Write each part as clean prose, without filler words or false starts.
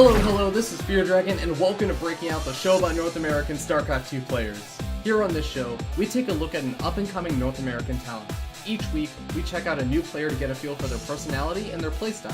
Hello, this is Fear Dragon, and welcome to Breaking Out, the show about North American StarCraft 2 players. Here on this show, we take a look at an up-and-coming North American talent. Each week, we check out a new player to get a feel for their personality and their playstyle.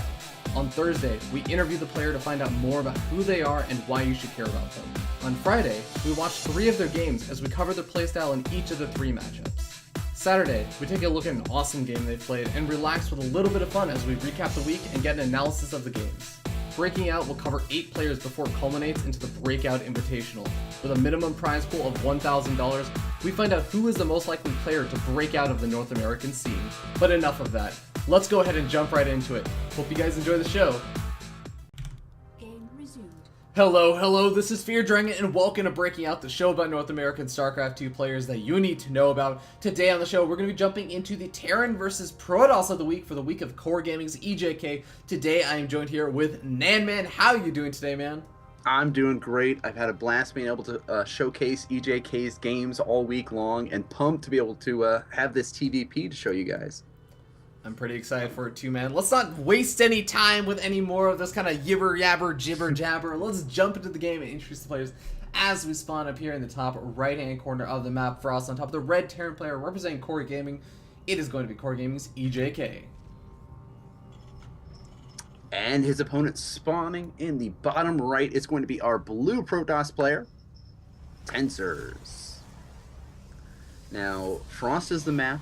On Thursday, we interview the player to find out more about who they are and why you should care about them. On Friday, we watch 3 of their games as we cover their playstyle in each of the 3 matchups. Saturday, we take a look at an awesome game they played and relax with a little bit of fun as we recap the week and get an analysis of the games. Breaking Out will cover 8 players before it culminates into the Breakout Invitational. With a minimum prize pool of $1,000, we find out who is the most likely player to break out of the North American scene. But enough of that. Let's go ahead and jump right into it. Hope you guys enjoy the show. Game resumed. Hello, this is Fear Dragon, and welcome to Breaking Out, the show about North American StarCraft 2 players that you need to know about. Today on the show, we're going to be jumping into the Terran versus Protoss of the week for the week of Core Gaming's EJK. Today, I am joined here with Nanman. How are you doing today, man? I'm doing great. I've had a blast being able to showcase EJK's games all week long, and pumped to be able to have this TvP to show you guys. I'm pretty excited for it too, man. Let's not waste any time with any more of this kind of yibber yabber jibber jabber. Let's jump into the game and introduce the players as we spawn up here in the top right hand corner of the map. Frost on top of the red Terran player representing Core Gaming. It is going to be Core Gaming's EJK. And his opponent spawning in the bottom right is going to be our blue Protoss player, Tensors. Now, Frost is the map.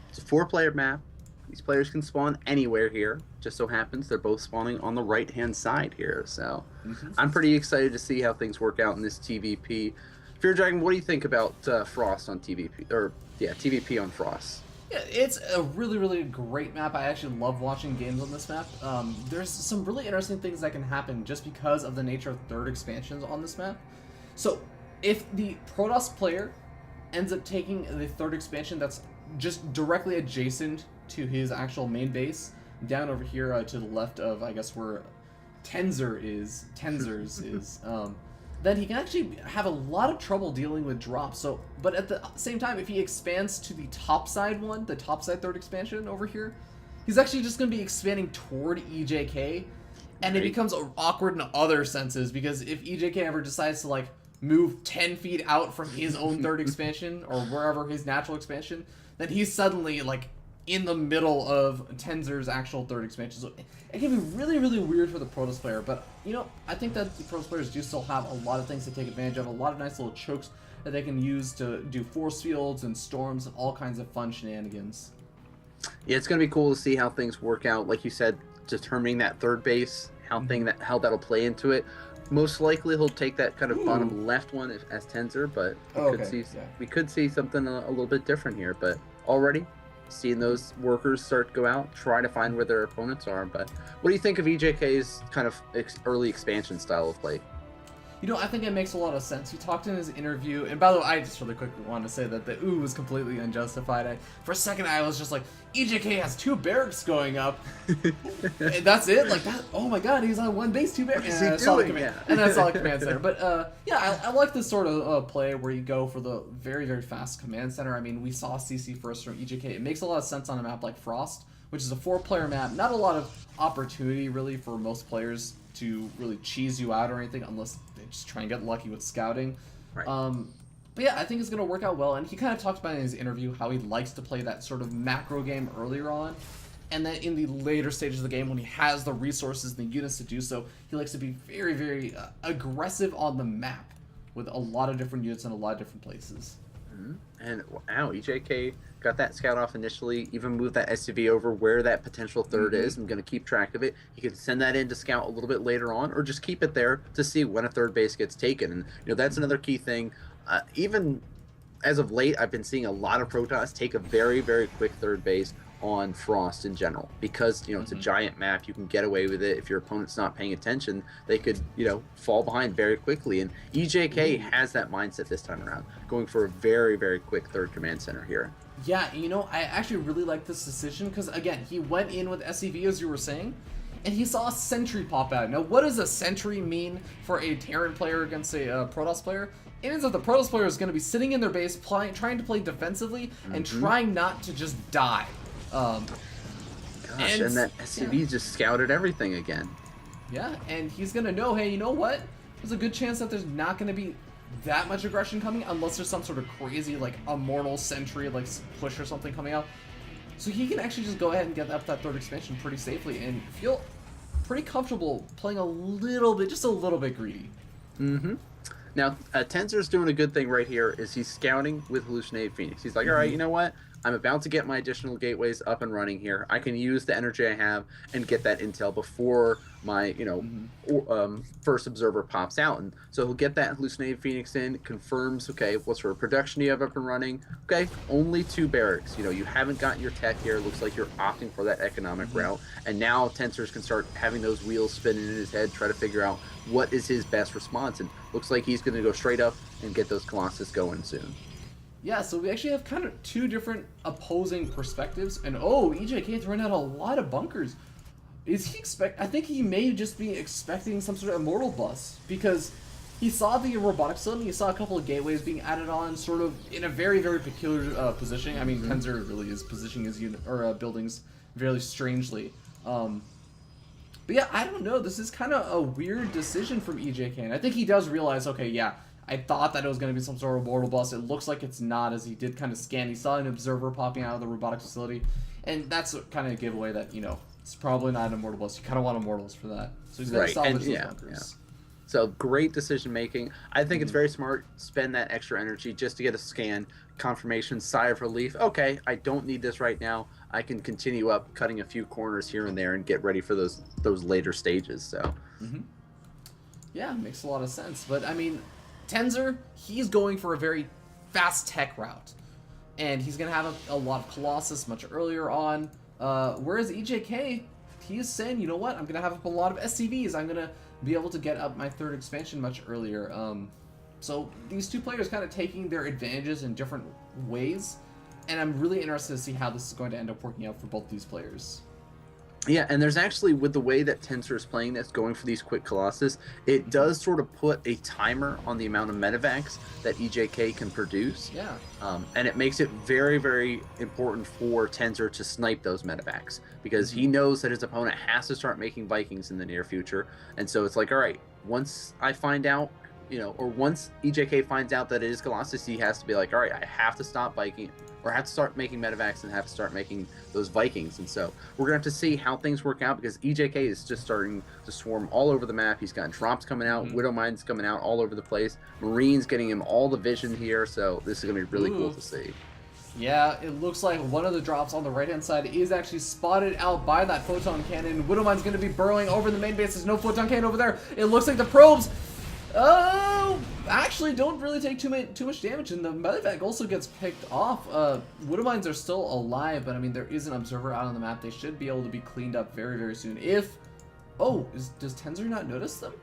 It's a 4-player map. These players can spawn anywhere here. Just so happens they're both spawning on the right-hand side here. So I'm pretty excited to see how things work out in this TvP. Fear Dragon, what do you think about Frost on TvP? TvP on Frost. Yeah, it's a really great map. I actually love watching games on this map. There's some really interesting things that can happen just because of the nature of third expansions on this map. So if the Protoss player ends up taking the third expansion that's just directly adjacent to his actual main base, down over here to the left of, I guess, where Tensors is, then he can actually have a lot of trouble dealing with drops. So, but at the same time, if he expands to the top side one, the top side third expansion over here, he's actually just going to be expanding toward EJK, and it becomes awkward in other senses, because if EJK ever decides to, like, move 10 feet out from his own third expansion, or wherever his natural expansion, then he's suddenly, like, in the middle of Tensor's actual third expansion. So it can be really weird for the Protoss player, but, you know, I think that the Protoss players do still have a lot of things to take advantage of, a lot of nice little chokes that they can use to do force fields and storms and all kinds of fun shenanigans. Yeah, it's going to be cool to see how things work out. Like you said, determining that third base, how that'll play into it. Most likely he'll take that kind of bottom left one as Tensor, but we could see something a little bit different here. But already seeing those workers start to go out, try to find where their opponents are. But what do you think of EJK's kind of early expansion style of play? You know, I think it makes a lot of sense. He talked in his interview, and by the way, I just really quickly want to say that the ooh was completely unjustified. For a second, I was just like, EJK has 2 barracks going up, and that's it? Like, that? Oh my god, he's on 1 base, 2 barracks. What is he doing? And I saw the command center. But, yeah, I like this sort of play where you go for the very fast command center. I mean, we saw CC first from EJK. It makes a lot of sense on a map like Frost, which is a 4-player map. Not a lot of opportunity, really, for most players to really cheese you out or anything, unless they just try and get lucky with scouting. Right. But yeah, I think it's going to work out well, and he kind of talked about in his interview how he likes to play that sort of macro game earlier on, and then in the later stages of the game, when he has the resources and the units to do so, he likes to be very aggressive on the map with a lot of different units in a lot of different places. And wow, EJK got that scout off initially, even moved that SCV over where that potential third is. I'm going to keep track of it. He could send that in to scout a little bit later on, or just keep it there to see when a third base gets taken. And you know, that's another key thing. Even as of late, I've been seeing a lot of Protoss take a very quick third base on Frost in general, because you know it's a giant map. You can get away with it. If your opponent's not paying attention, they could, you know, fall behind very quickly, and EJK has that mindset this time around, going for a very quick third command center here. Yeah, you know, I actually really like this decision, because again, he went in with SCV, as you were saying, and he saw a sentry pop out. Now, what does a sentry mean for a Terran player against a Protoss player? It means that the Protoss player is going to be sitting in their base, trying to play defensively, and trying not to just die. Gosh, and that SCV just scouted everything again. Yeah, and he's gonna know, hey, you know what? There's a good chance that there's not gonna be that much aggression coming unless there's some sort of crazy, like, immortal sentry, like, push or something coming out. So he can actually just go ahead and get up that third expansion pretty safely and feel pretty comfortable playing a little bit, just a little bit greedy. Mm-hmm. Now, Tensor's doing a good thing right here is he's scouting with Hallucinated Phoenix. He's like, all right, you know what? I'm about to get my additional gateways up and running here. I can use the energy I have and get that intel before my, first observer pops out. And so he'll get that Hallucinated Phoenix in, confirms, okay, what sort of production do you have up and running? Okay, only 2 barracks. You haven't gotten your tech here. Looks like you're opting for that economic route. And now Tensors can start having those wheels spinning in his head, try to figure out what is his best response. And looks like he's going to go straight up and get those Colossus going soon. Yeah, so we actually have kind of 2 different opposing perspectives. And EJK throwing out a lot of bunkers. Is he I think he may just be expecting some sort of immortal bust because he saw the robotic facility, he saw a couple of gateways being added on, sort of in a very, very peculiar positioning. I mean, Tensor really is positioning his buildings very strangely. But yeah, I don't know. This is kind of a weird decision from EJK, and I think he does realize, okay, yeah, I thought that it was going to be some sort of mortal bust. It looks like it's not, as he did kind of scan. He saw an observer popping out of the robotic facility, and that's kind of a giveaway that, it's probably not an immortal bust. You kind of want immortals for that. So he's going to salvage those bunkers. So great decision making. I think it's very smart. Spend that extra energy just to get a scan, confirmation, sigh of relief. Okay, I don't need this right now. I can continue up, cutting a few corners here and there, and get ready for those later stages. So, yeah, makes a lot of sense. But I mean, Tensor, he's going for a very fast tech route, and he's going to have a lot of Colossus much earlier on. Whereas EJK, he's saying, you know what, I'm going to have up a lot of SCVs. I'm going to be able to get up my third expansion much earlier. So these 2 players kind of taking their advantages in different ways, and I'm really interested to see how this is going to end up working out for both these players. Yeah, and there's actually, with the way that Tensor is playing this, going for these quick Colossus, it does sort of put a timer on the amount of medevacs that EJK can produce. Yeah. And it makes it very, very important for Tensor to snipe those medevacs, because he knows that his opponent has to start making Vikings in the near future. And so it's like, all right, once I find out, or once EJK finds out that it is Colossus, he has to be like, all right, I have to stop Viking, or have to start making medevacs and have to start making those Vikings. And so we're going to have to see how things work out, because EJK is just starting to swarm all over the map. He's got drops coming out, Widow Mines coming out all over the place, Marines getting him all the vision here. So this is going to be really cool to see. Yeah, it looks like one of the drops on the right-hand side is actually spotted out by that photon cannon. Widow Mine's going to be burrowing over the main base. There's no photon cannon over there. It looks like the probes actually don't really take too much damage, and the medevac also gets picked off. Widow Mines are still alive, but I mean, there is an observer out on the map. They should be able to be cleaned up very, very soon. Does Tensor not notice them?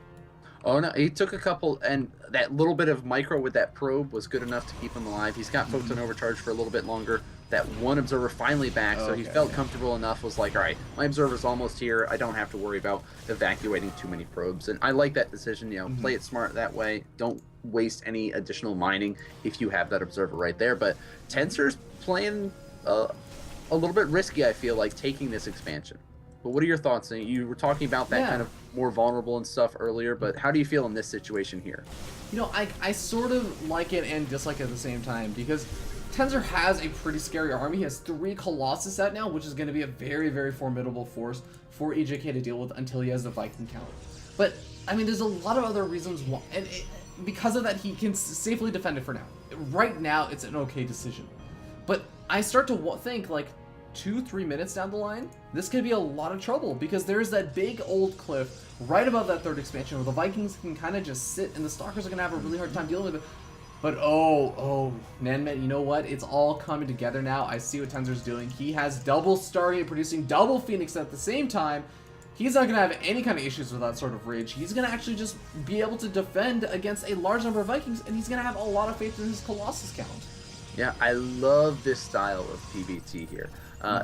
Oh no, he took a couple, and that little bit of micro with that probe was good enough to keep him alive. He's got photon overcharge for a little bit longer. That one observer finally back, so he felt comfortable enough, was like, all right, my observer's almost here. I don't have to worry about evacuating too many probes. And I like that decision, play it smart that way. Don't waste any additional mining if you have that observer right there. But Tensor's playing a little bit risky, I feel like, taking this expansion. But what are your thoughts? You were talking about that kind of more vulnerable and stuff earlier, but how do you feel in this situation here? I sort of like it and dislike it at the same time, because Tensor has a pretty scary army. He has 3 Colossus out now, which is going to be a very, very formidable force for EJK to deal with until he has the Viking count. But, I mean, there's a lot of other reasons why, and because of that, he can safely defend it for now. Right now, it's an okay decision. But I start to think, like, 2-3 minutes down the line, this could be a lot of trouble, because there's that big old cliff right above that third expansion where the Vikings can kind of just sit, and the Stalkers are going to have a really hard time dealing with it. But Nanmet, you know what? It's all coming together now. I see what Tensor's doing. He has double Stargate producing double Phoenix at the same time. He's not going to have any kind of issues with that sort of rage. He's going to actually just be able to defend against a large number of Vikings, and he's going to have a lot of faith in his Colossus count. Yeah, I love this style of PvT here.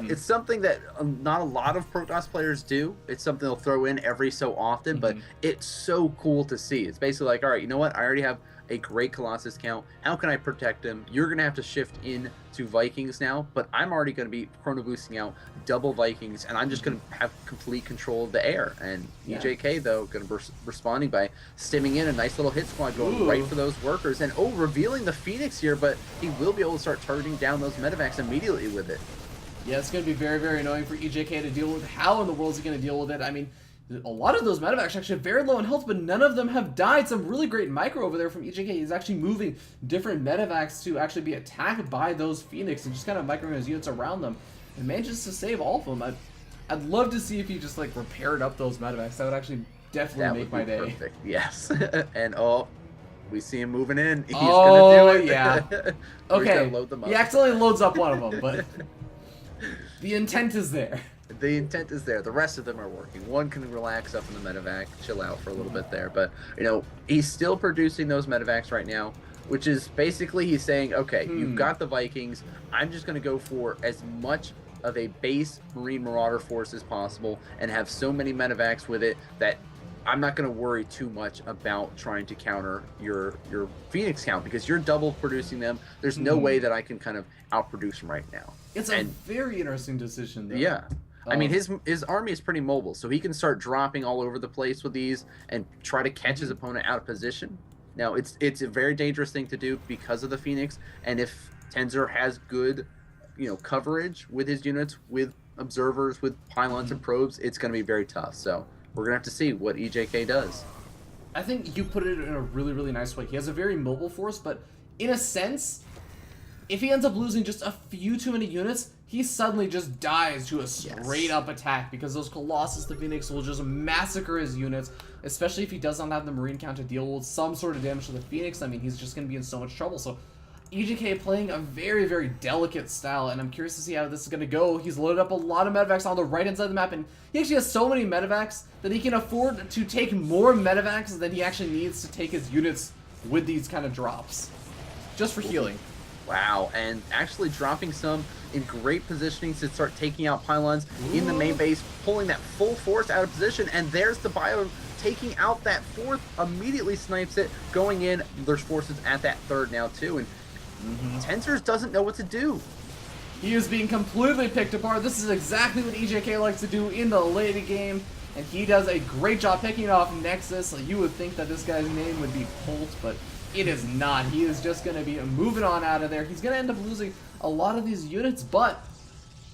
It's something that not a lot of Protoss players do. It's something they'll throw in every so often, but it's so cool to see. It's basically like, all right, you know what? I already have a great Colossus count. How can I protect him? You're going to have to shift in to Vikings now, but I'm already going to be chrono boosting out double Vikings, and I'm just going to have complete control of the air. And EJK, though, going to be responding by stimming in a nice little hit squad, going right for those workers, and revealing the Phoenix here, but he will be able to start targeting down those medevacs immediately with it. Yeah, it's going to be very, very annoying for EJK to deal with. How in the world is he going to deal with it? I mean, a lot of those medevacs actually have very low in health, but none of them have died. Some really great micro over there from EJK. He's actually moving different medevacs to actually be attacked by those Phoenix and just kind of microing his units around them. And manages to save all of them. I'd love to see if he just like repaired up those medevacs. That would actually definitely make my day. Perfect. Yes. And we see him moving in. He's gonna do it. Yeah. Okay. Load them up. He accidentally loads up one of them, but the intent is there. The intent is there. The rest of them are working. One can relax up in the medevac, chill out for a little bit there. But, he's still producing those medevacs right now, which is basically he's saying, okay, you've got the Vikings. I'm just going to go for as much of a base Marine Marauder force as possible and have so many medevacs with it that I'm not going to worry too much about trying to counter your Phoenix count because you're double producing them. There's no way that I can kind of outproduce them right now. It's a very interesting decision, though. Yeah. I mean, his army is pretty mobile, so he can start dropping all over the place with these and try to catch his opponent out of position. Now, it's a very dangerous thing to do because of the Phoenix, and if Tenzer has good, coverage with his units, with observers, with pylons and probes, it's going to be very tough. So we're going to have to see what EJK does. I think you put it in a really, really nice way. He has a very mobile force, but in a sense, if he ends up losing just a few too many units, he suddenly just dies to a straight-up attack because those Colossus, the Phoenix, will just massacre his units, especially if he does not have the Marine count to deal with some sort of damage to the Phoenix. I mean, he's just going to be in so much trouble. So EJK playing a very, very delicate style, and I'm curious to see how this is going to go. He's loaded up a lot of medevacs on the right-hand side of the map, and he actually has so many medevacs that he can afford to take more medevacs than he actually needs to take his units with these kind of drops, just for healing. Wow, and actually dropping some in great positioning to start taking out pylons in the main base, pulling that full force out of position, and there's the bio taking out that fourth, immediately snipes it, going in. There's forces at that third now too, and Tenzers doesn't know what to do. He is being completely picked apart. This is exactly what EJK likes to do in the late game, and he does a great job picking off Nexus. You would think that this guy's name would be Colt, but it is not. He is just going to be moving on out of there. He's going to end up losing a lot of these units, but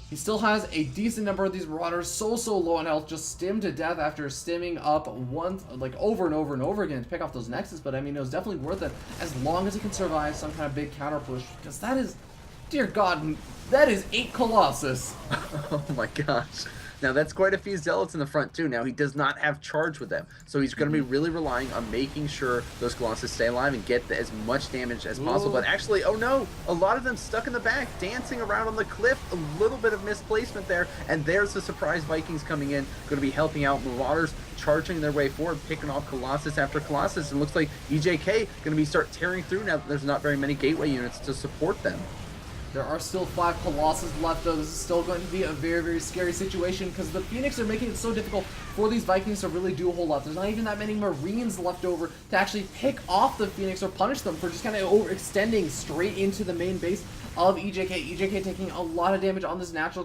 he still has a decent number of these Marauders so low on health, just stimmed to death after stimming up over and over and over again to pick off those Nexus. But I mean, it was definitely worth it as long as he can survive some kind of big counter push, because that is, dear God, that is 8 Colossus. Oh my gosh. Now, that's quite a few Zealots in the front, too. Now, he does not have charge with them, so he's going to be really relying on making sure those Colossus stay alive and get as much damage as possible. But actually, oh no, a lot of them stuck in the back, dancing around on the cliff, a little bit of misplacement there, and there's the surprise Vikings coming in, going to be helping out Marauders, charging their way forward, picking off Colossus after Colossus, and looks like EJK going to be start tearing through now that there's not very many gateway units to support them. There are still 5 Colossus left, though. This is still going to be a very, very scary situation because the Phoenix are making it so difficult for these Vikings to really do a whole lot. There's not even that many Marines left over to actually pick off the Phoenix or punish them for just kind of overextending straight into the main base of EJK. EJK taking a lot of damage on this natural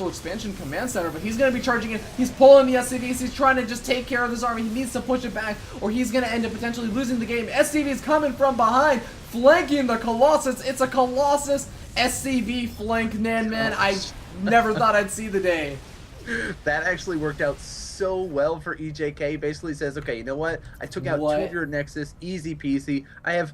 expansion command center, but he's going to be charging in. He's pulling the SCVs. He's trying to just take care of this army. He needs to push it back, or he's going to end up potentially losing the game. SCV's coming from behind, flanking the Colossus. It's a Colossus SCV flank, man. I never thought I'd see the day. That actually worked out so well for EJK. Basically says, okay, you know what? I took out 2 of your Nexus, easy peasy. I have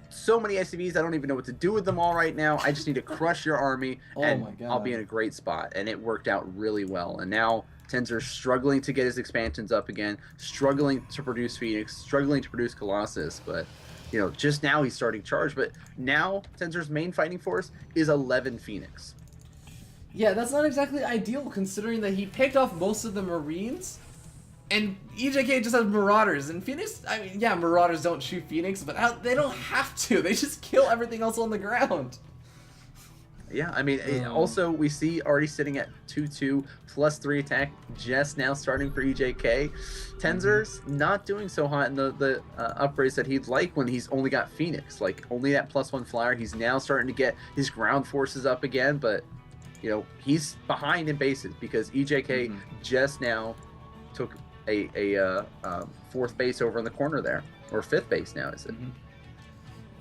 so many SCVs, I don't even know what to do with them all right now. I just need to crush your army, and I'll be in a great spot. And it worked out really well. And now Tenzer's struggling to get his expansions up again, struggling to produce Phoenix, struggling to produce Colossus, but just now he's starting charge. But now Tenzer's main fighting force is 11 Phoenix. Yeah, that's not exactly ideal considering that he picked off most of the Marines, and EJK just has Marauders. And Phoenix, I mean, yeah, Marauders don't shoot Phoenix, but they don't have to. They just kill everything else on the ground. Yeah, I mean, also we see already sitting at 2-2 plus 3 attack just now starting for EJK. Tenzer's not doing so hot in the upgrades that he'd like when he's only got Phoenix, like only that +1 flyer. He's now starting to get his ground forces up again, but you know he's behind in bases because EJK just now took a fourth base over in the corner there, or fifth base now, is it?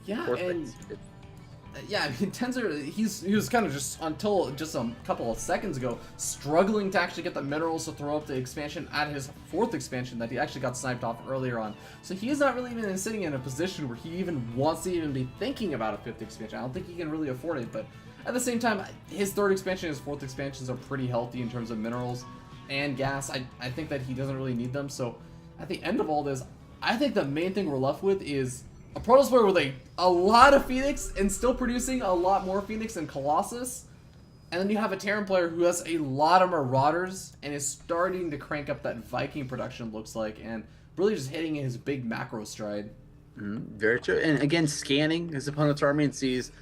Yeah, Fourth and base. yeah, I mean, Tenzer, he was kind of just, until just a couple of seconds ago, struggling to actually get the minerals to throw up the expansion at his fourth expansion that he actually got sniped off earlier on. So he is not really even sitting in a position where he even wants to even be thinking about a fifth expansion. I don't think he can really afford it, but at the same time, his third expansion and his fourth expansions are pretty healthy in terms of minerals and gas. I think that he doesn't really need them. So at the end of all this, I think the main thing we're left with is a Protoss player with a lot of Phoenix and still producing a lot more Phoenix than Colossus. And then you have a Terran player who has a lot of Marauders and is starting to crank up that Viking production, looks like, and really just hitting his big macro stride. Very true. And again, scanning his opponent's army and sees,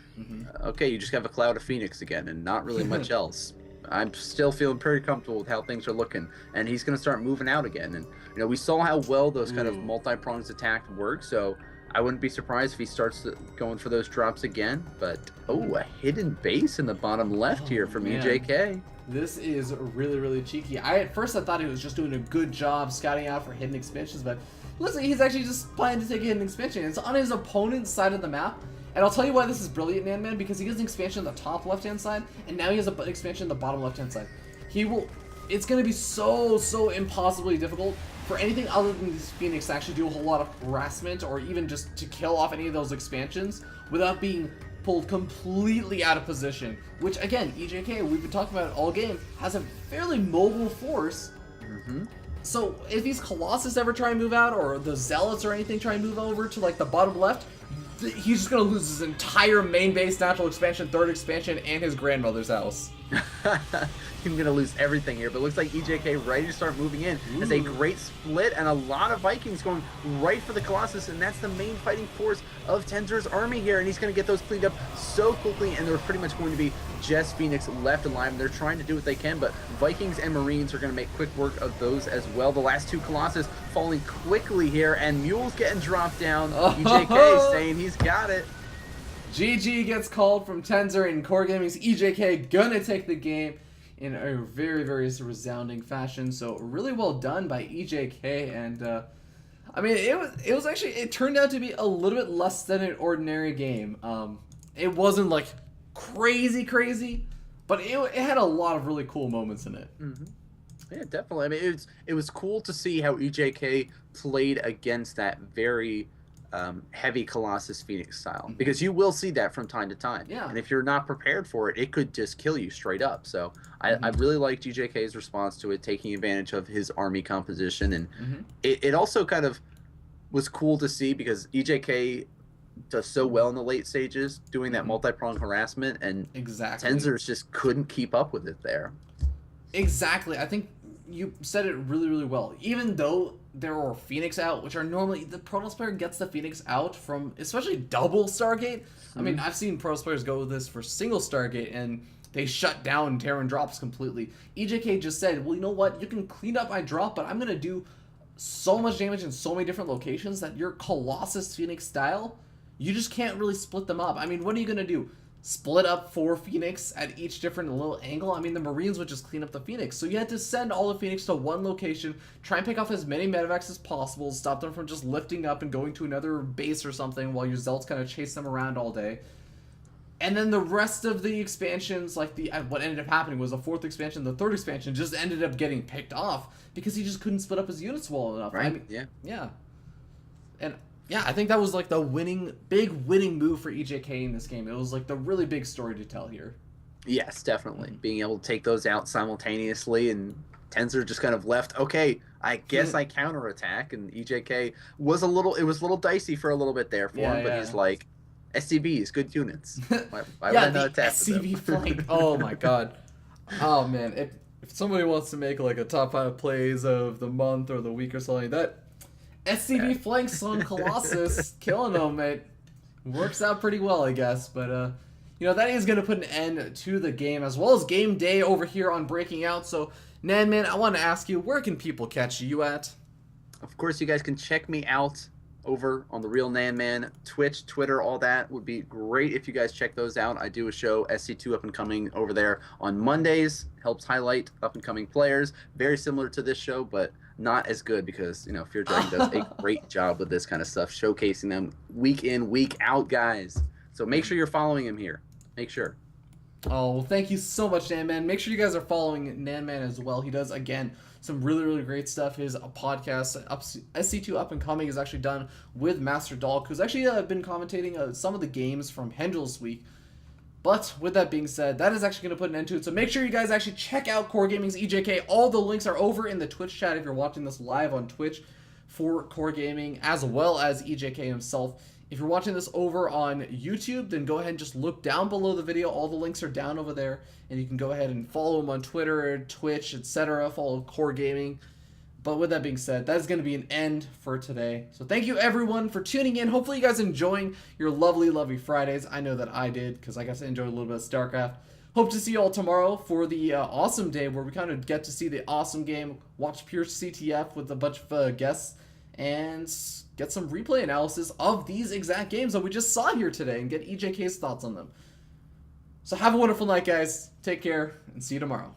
okay, you just have a cloud of Phoenix again and not really much else. I'm still feeling pretty comfortable with how things are looking, and he's going to start moving out again. And you know, we saw how well those kind of multi-prongs attack work, so I wouldn't be surprised if he starts going for those drops again. But a hidden base in the bottom left here from EJK. This is really, really cheeky. At first I thought he was just doing a good job scouting out for hidden expansions, but listen, he's actually just planning to take a hidden expansion. It's on his opponent's side of the map. And I'll tell you why this is brilliant, Man, because he has an expansion on the top left-hand side, and now he has an expansion on the bottom left-hand side. It's going to be so impossibly difficult for anything other than this Phoenix to actually do a whole lot of harassment or even just to kill off any of those expansions without being pulled completely out of position. Which, again, EJK, we've been talking about it all game, has a fairly mobile force. So if these Colossus ever try and move out, or the Zealots or anything try and move over to like the bottom left, he's just going to lose his entire main base, natural expansion, third expansion, and his grandmother's house. I'm going to lose everything here, but it looks like EJK ready to start moving in. There's a great split and a lot of Vikings going right for the Colossus, and that's the main fighting force of Tenzer's army here, and he's going to get those cleaned up so quickly, and they're pretty much going to be just Phoenix left alive. They're trying to do what they can, but Vikings and Marines are going to make quick work of those as well. The last two Colossus falling quickly here, and Mule's getting dropped down. EJK saying he's got it. GG gets called from Tenzer, and Core Gaming's EJK gonna take the game in a very, very resounding fashion. So really well done by EJK, and I mean, it turned out to be a little bit less than an ordinary game. It wasn't like crazy, but it had a lot of really cool moments in it. Yeah, definitely. I mean, it was cool to see how EJK played against that very heavy Colossus Phoenix style, because you will see that from time to time. Yeah. And if you're not prepared for it, it could just kill you straight up. So I really liked EJK's response to it, taking advantage of his army composition. And it also kind of was cool to see, because EJK does so well in the late stages, doing that multi-prong harassment, and Tenzer's just couldn't keep up with it there. Exactly. I think you said it really well. Even though there were Phoenix out, which are normally, the Protoss player gets the Phoenix out from, especially double Stargate. I mean, I've seen Protoss players go with this for single Stargate, and they shut down Terran drops completely. EJK just said, well, you know what? You can clean up my drop, but I'm going to do so much damage in so many different locations that your Colossus Phoenix style, you just can't really split them up. I mean, what are you going to do? Split up 4 Phoenix at each different little angle? I mean, the Marines would just clean up the Phoenix. So you had to send all the Phoenix to one location, try and pick off as many medevacs as possible, stop them from just lifting up and going to another base or something while your Zealots kind of chase them around all day. And then the rest of the expansions, like what ended up happening was the 4th expansion, the 3rd expansion just ended up getting picked off because he just couldn't split up his units well enough. Right, I mean, yeah. And yeah, I think that was like the big winning move for EJK in this game. It was like the really big story to tell here. Yes, definitely. Being able to take those out simultaneously, and Tenzer just kind of left, okay, I guess I counterattack, and EJK was a little dicey for a little bit there for him, but he's like, SCVs, good units. Why would I not attack with them? SCV flank. Oh my god. Oh man, if somebody wants to make like a top 5 plays of the month or the week or something, that SCV flanks on Colossus, killing them, it works out pretty well, I guess. But that is going to put an end to the game, as well as game day over here on Breaking Out. So, Nanman, I want to ask you, where can people catch you at? Of course, you guys can check me out over on the Real Nan Man, Twitch, Twitter, all that would be great if you guys check those out. I do a show, SC2 Up and Coming, over there on Mondays. Helps highlight up and coming players. Very similar to this show, but not as good because, Fear Dragon does a great job with this kind of stuff, showcasing them week in, week out, guys. So make sure you're following him here. Make sure. Oh, well, thank you so much, Nanman. Make sure you guys are following Nanman as well. He does, again, some really, really great stuff. His podcast, SC2 Up and Coming, is actually done with Master Dog, who's actually been commentating some of the games from Hendel's week. But with that being said, that is actually going to put an end to it. So make sure you guys actually check out Core Gaming's EJK. All the links are over in the Twitch chat if you're watching this live on Twitch for Core Gaming, as well as EJK himself. If you're watching this over on YouTube, then go ahead and just look down below the video. All the links are down over there, and you can go ahead and follow him on Twitter, Twitch, etc. Follow Core Gaming. But with that being said, that is going to be an end for today. So thank you, everyone, for tuning in. Hopefully you guys enjoying your lovely, lovely Fridays. I know that I did, because I guess I enjoyed a little bit of StarCraft. Hope to see you all tomorrow for the awesome day where we kind of get to see the awesome game, watch pure CTF with a bunch of guests, and get some replay analysis of these exact games that we just saw here today and get EJK's thoughts on them. So have a wonderful night, guys. Take care, and see you tomorrow.